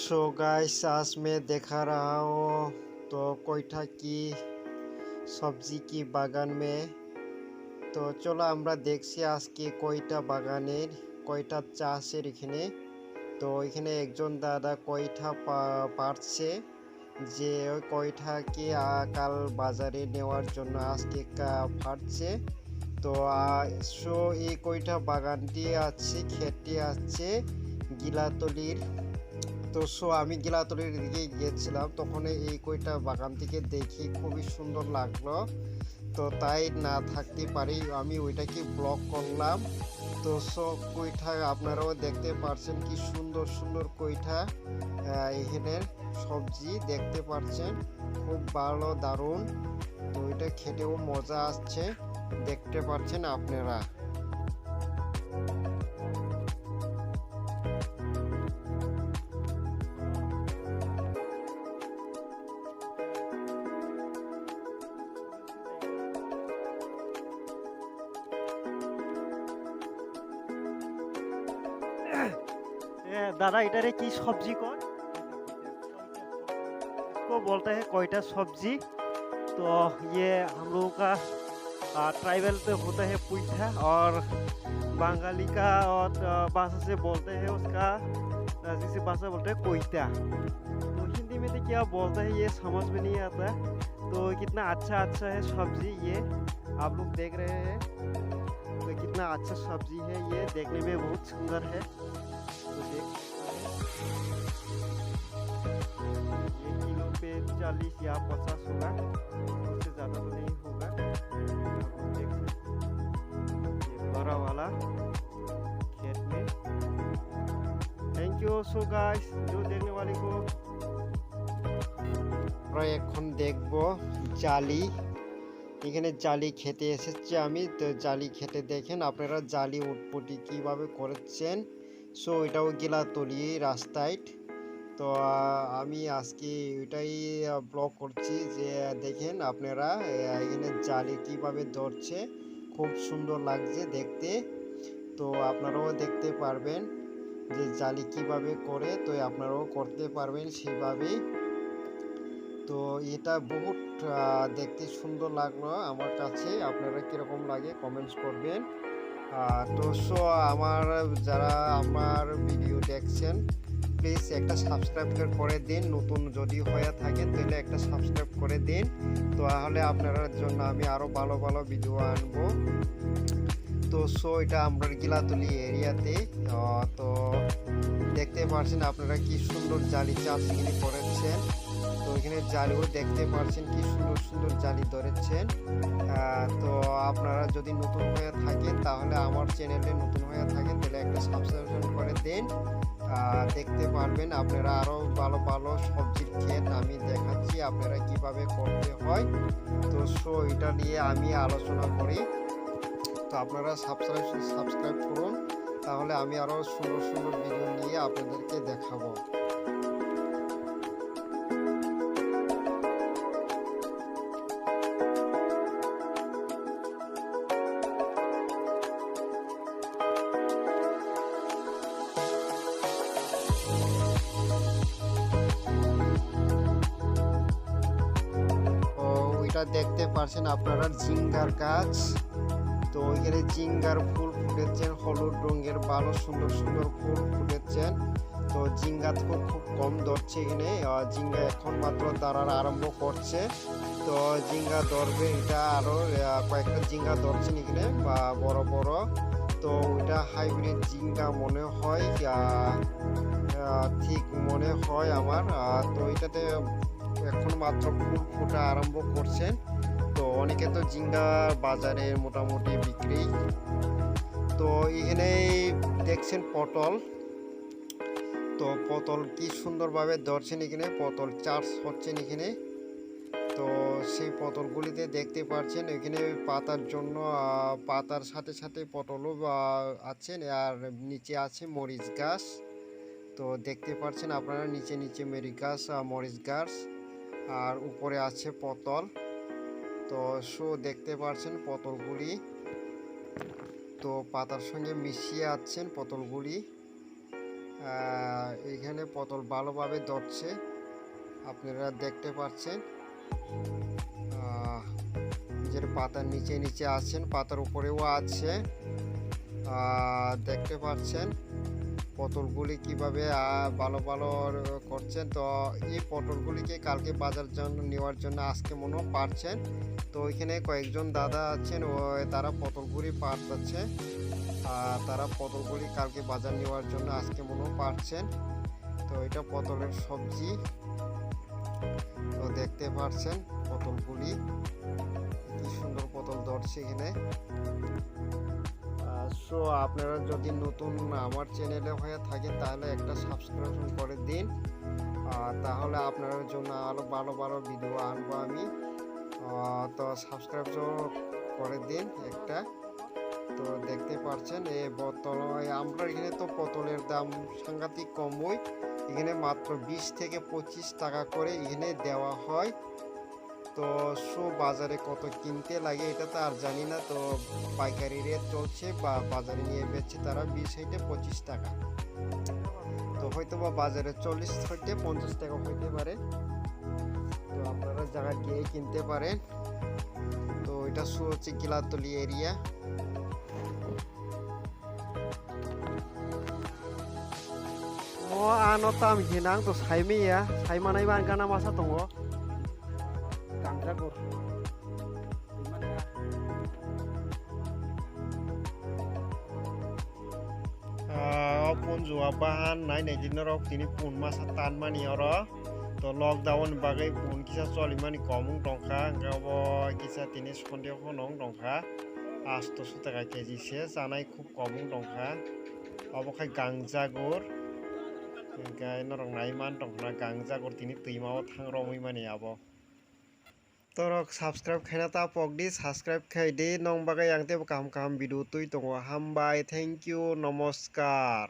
So guys आज मैं दिखा रहा हूँ तो कोयठा की सब्जी की बागान में। तो चलो আমরা দেখছি আজকে কয়টা বাগানের কয়টা চাষের এখানে। তো এখানে একজন দাদা কয়ঠা পারছে যে ওই কয়ঠাকে কাল বাজারে নেওয়ার জন্য আজকে পারছে। তো সো এই কয়ঠা বাগানটি আছে ক্ষেতটি আছে গিলাতলির। তো আমি গিলাতলির দিকে গিয়েছিলাম, তখন এই কয়টা বাগান থেকে দেখি খুবই সুন্দর লাগলো। তো তাই না থাকতে পারি আমি ওইটাকে ব্লগ করলাম। তো কয়ঠা আপনারাও দেখতে পারছেন কি সুন্দর সুন্দর কয়ঠা এখানে সবজি দেখতে পাচ্ছেন, খুব ভালো দারুণ। তো এটা খেতেও মজা আসছে, দেখতে পাচ্ছেন আপনারা। दादा इधर की सब्जी कौन इसको बोलते हैं कोयटा सब्जी। तो ये हम लोगों का ट्राइबल पे होता है पुईठा, और बंगाली का और भाषा से बोलते हैं उसका जिसे भाषा बोलते हैं कोयटा। तो हिंदी में तो क्या बोलते हैं ये समझ में नहीं आता। तो कितना अच्छा अच्छा है सब्जी ये आप लोग देख रहे हैं। तो कितना अच्छा सब्जी है ये, देखने में बहुत सुंदर है। तो देख ये किलो पे 40 या 50 होगा, उससे ज़्यादा तो नहीं होगा। आप लोग देख सकते हैं ये बड़ा वाला खेत में। थैंक यू सो गाइस जो देखने वाले को। আমরা এখন দেখব জালি। এখানে জালি খেতে এসেছি আমি, তো জালি খেতে দেখেন আপনারা জালি উটপটি কিভাবে করেছেন। সো এটাও গিলাতলি রাস্তায়। তো আমি আজকে ওইটাই ব্লগ করছি যে দেখেন আপনারা এখানে জালি কিভাবে ধরছে, খুব সুন্দর লাগছে দেখতে। তো আপনারাও দেখতে পারবেন যে জালি কিভাবে করে, তো আপনারাও করতে পারবেন সেইভাবেই। তো এটা বহুত দেখতে সুন্দর লাগলো আমার কাছে, আপনারা কীরকম লাগে কমেন্টস করবেন। তো আমার যারা আমার ভিডিও দেখছেন প্লিজ একটা সাবস্ক্রাইব করে দিন, নতুন যদি হয়ে থাকে তাহলে একটা সাবস্ক্রাইব করে দিন। তো তাহলে আপনার জন্য আমি আরও ভালো ভালো ভিডিও আনবো। তো এটা আমরা গিলাতলি এরিয়াতে। তো দেখতে পাচ্ছেন আপনারা কি সুন্দর জালি চাষ এখানে করেছেন। তো এখানে জালিও দেখতে পাচ্ছেন কি সুন্দর সুন্দর জালি ধরেছেন। তো আপনারা যদি নতুন হয়ে থাকেন তাহলে আমার চ্যানেলে নতুন হয়ে থাকেন তাহলে একটা সাবস্ক্রিপশন করে দিন। দেখতে পারবেন আপনারা আরও ভালো ভালো সবজির ক্ষেত আমি দেখাচ্ছি আপনারা কিভাবে করতে হয়। তো এটা নিয়ে আমি আলোচনা করি। তো আপনারা সাবস্ক্রাইব করুন, তাহলে আমি আরও সুন্দর সুন্দর ভিডিও নিয়ে আপনাদেরকে দেখাবো। দেখতে পাচ্ছেন আপনারা ঝিঙ্গার গাছ। তো এখানে ঝিঙ্গার ফুল ফুটেছেন, হলুদ রঙের ভালো সুন্দর সুন্দর ফুল ফুটেছেন। তো ঝিঙ্গা তো খুব কম ধরছে এখানে, ঝিঙ্গা এখন মাত্র দাঁড়ার আরম্ভ করছে। তো ঝিঙ্গা ধরবে, এটা আরও কয়েকটা ঝিঙ্গা ধরছেন এখানে বা বড় বড়। তো ওইটা হাইব্রিড ঝিঙ্গা মনে হয়, ঠিক মনে হয় আমার। তো এটাতে এখন মাত্র ফুল ফোটা আরম্ভ করছেন। তো অনেকে তো ঝিঙ্গা বাজারে মোটামুটি বিক্রি। তো এখানে দেখছেন পটল। তো পটল কি সুন্দরভাবে ধরছেন এখানে, পটল চাষ হচ্ছেন এখানে। তো সেই পটলগুলিতে দেখতে পাচ্ছেন এখানে পাতার জন্য পাতার সাথে সাথে পটলও আছেন, আর নিচে আছে মরিচ গাছ। তো দেখতে পাচ্ছেন আপনারা নিচে নিচে মরিচ গাছ, আর উপরে আছে পটল। তো দেখতে পাচ্ছেন পটলগুলি তো পাতার সঙ্গে মিশিয়ে আছেন পটলগুলি। এখানে পটল ভালোভাবে ধরছে, আপনারা দেখতে পাচ্ছেন। যে পাতার নিচে নিচে আছেন, পাতার উপরেও আছে, দেখতে পাচ্ছেন পটলগুলি কিভাবে ভালো ভালো করছেন। তো এই পটলগুলিকে কালকে বাজার জন্য নেওয়ার জন্য আজকে মনে পারছেন। তো ওইখানে কয়েকজন দাদা আছেন, তারা পটলগুলি পাঠাচ্ছে, তারা পটলগুলি কালকে বাজার নেওয়ার জন্য আজকে মনে পারছেন। তো এটা পটলের সবজি, তো দেখতে পাচ্ছেন পটলগুলি কি সুন্দর পটল ধরছে এখানে। সো আপনারা যদি নতুন আমার চ্যানেলে হয়ে থাকেন তাহলে একটা সাবস্ক্রিপশন করে দিন, তাহলে আপনার জন্য আরও ভালো ভালো ভিডিও আনবো আমি। তো সাবস্ক্রাইবও করে দিন একটা। তো দেখতে পাচ্ছেন এই বোতল, আমরা এখানে তো পটলের দাম সাংঘাতিক কমই, এখানে মাত্র 20 থেকে 25 টাকা করে এখানে দেওয়া হয়। তো বাজারে কত কিনতে লাগে এটা তো আর জানি না, তো পাইকারি রেট চলছে বা বাজারে নিয়ে বেচছে তারা 20 হইতে 25 টাকা, তো হয়তো বা বাজারে 40 হইতে 50 টাকা হইতে পারে। তো আপনারা জায়গা গিয়ে কিনতে পারেন। তো এটা হচ্ছে গিলাতলি area. ano tam hinang to saimi ya saimanai ban kana masa tongo Gangjagur. Pun jua bahan nai nai din rok tini pun masa tan mani oro. To lockdown bagai pun kisa choli mani komung dongkha, ngabo kisa tini sondeo khonong dongkha 800 টাকা KG সে জানাই খুব কমung dongkha। অবখাই গাংজাগুর guy নরং Naiman dongkha গাংজাগুর tini tuimao thangromui mani abo। Torok subscribe khaina ta pokdi subscribe khaidi nong bagai angte kam kam video tui tongo hambai, thank you, namaskar।